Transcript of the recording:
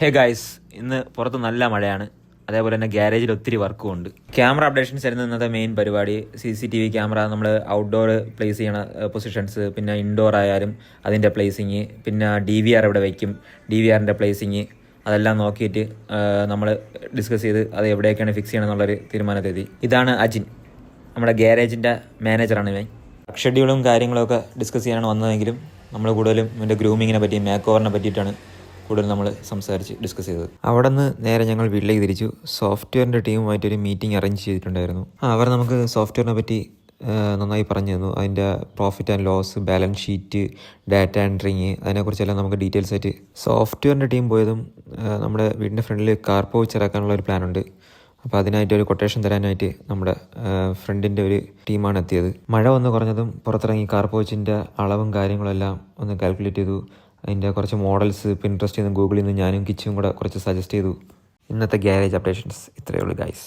Hey guys, ഇന്ന് പുറത്ത് നല്ല മഴയാണ്. അതേപോലെ തന്നെ ഗ്യാരേജിൽ ഒത്തിരി വർക്കും ഉണ്ട്. ക്യാമറ അപ്ഡേഷൻസ് ആയിരുന്നു ഇന്നത്തെ മെയിൻ പരിപാടി. CCTV ക്യാമറ, നമ്മൾ ഔട്ട്ഡോർ പ്ലേസ് ചെയ്യണ പൊസിഷൻസ്, പിന്നെ ഇൻഡോർ ആയാലും അതിൻ്റെ പ്ലേസിങ്, പിന്നെ DVR എവിടെ വയ്ക്കും, DVRൻ്റെ പ്ലേസിങ്, അതെല്ലാം നോക്കിയിട്ട് നമ്മൾ ഡിസ്കസ് ചെയ്ത് അത് എവിടെയൊക്കെയാണ് ഫിക്സ് ചെയ്യണം എന്നുള്ളൊരു തീരുമാനത്തെത്തി. ഇതാണ് അജിൻ, നമ്മുടെ ഗ്യാരേജിൻ്റെ മാനേജറാണ് ഇവൻ. ഷെഡ്യൂളും കാര്യങ്ങളൊക്കെ ഡിസ്കസ് ചെയ്യാനാണ് വന്നതെങ്കിലും നമ്മൾ കൂടുതലും ഇതിൻ്റെ ഗ്രൂമിങ്ങിനെ പറ്റി, മേക്ക് ഓവറിനെ പറ്റിയിട്ടാണ് കൂടുതൽ നമ്മൾ സംസാരിച്ച് ഡിസ്കസ് ചെയ്തത്. അവിടെ നിന്ന് നേരെ ഞങ്ങൾ വീട്ടിലേക്ക് തിരിച്ചു. സോഫ്റ്റ്വെയറിൻ്റെ ടീമുമായിട്ടൊരു മീറ്റിംഗ് അറേഞ്ച് ചെയ്തിട്ടുണ്ടായിരുന്നു. അവർ നമുക്ക് സോഫ്റ്റ്വെയറിനെ പറ്റി നന്നായി പറഞ്ഞു തന്നു. അതിൻ്റെ profit and loss, balance sheet, data entering, അതിനെക്കുറിച്ചെല്ലാം നമുക്ക് ഡീറ്റെയിൽസ് ആയിട്ട്. സോഫ്റ്റ്വെയറിൻ്റെ ടീം പോയതും നമ്മുടെ വീടിൻ്റെ ഫ്രണ്ടിൽ കാർ പൗച്ച് ഇറക്കാനുള്ള ഒരു പ്ലാനുണ്ട്. അപ്പോൾ അതിനായിട്ട് ഒരു കൊട്ടേഷൻ തരാനായിട്ട് നമ്മുടെ ഫ്രണ്ടിൻ്റെ ഒരു ടീമാണ് എത്തിയത്. മഴ ഒന്ന് കുറഞ്ഞതും പുറത്തിറങ്ങി കാർ പൗച്ചിൻ്റെ അളവും കാര്യങ്ങളെല്ലാം ഒന്ന് കാൽക്കുലേറ്റ് ചെയ്തു. അതിൻ്റെ കുറച്ച് മോഡൽസ് പിൻട്രസ്റ്റിൽ നിന്ന്, ഗൂഗിളിൽ നിന്ന് ഞാനും കിച്ചും കൂടെ കുറച്ച് സജസ്റ്റ് ചെയ്തു. ഇന്നത്തെ ഗ്യാരേജ് അപ്ഡേഷൻസ് ഇത്രയേ ഉള്ളൂ ഗൈസ്.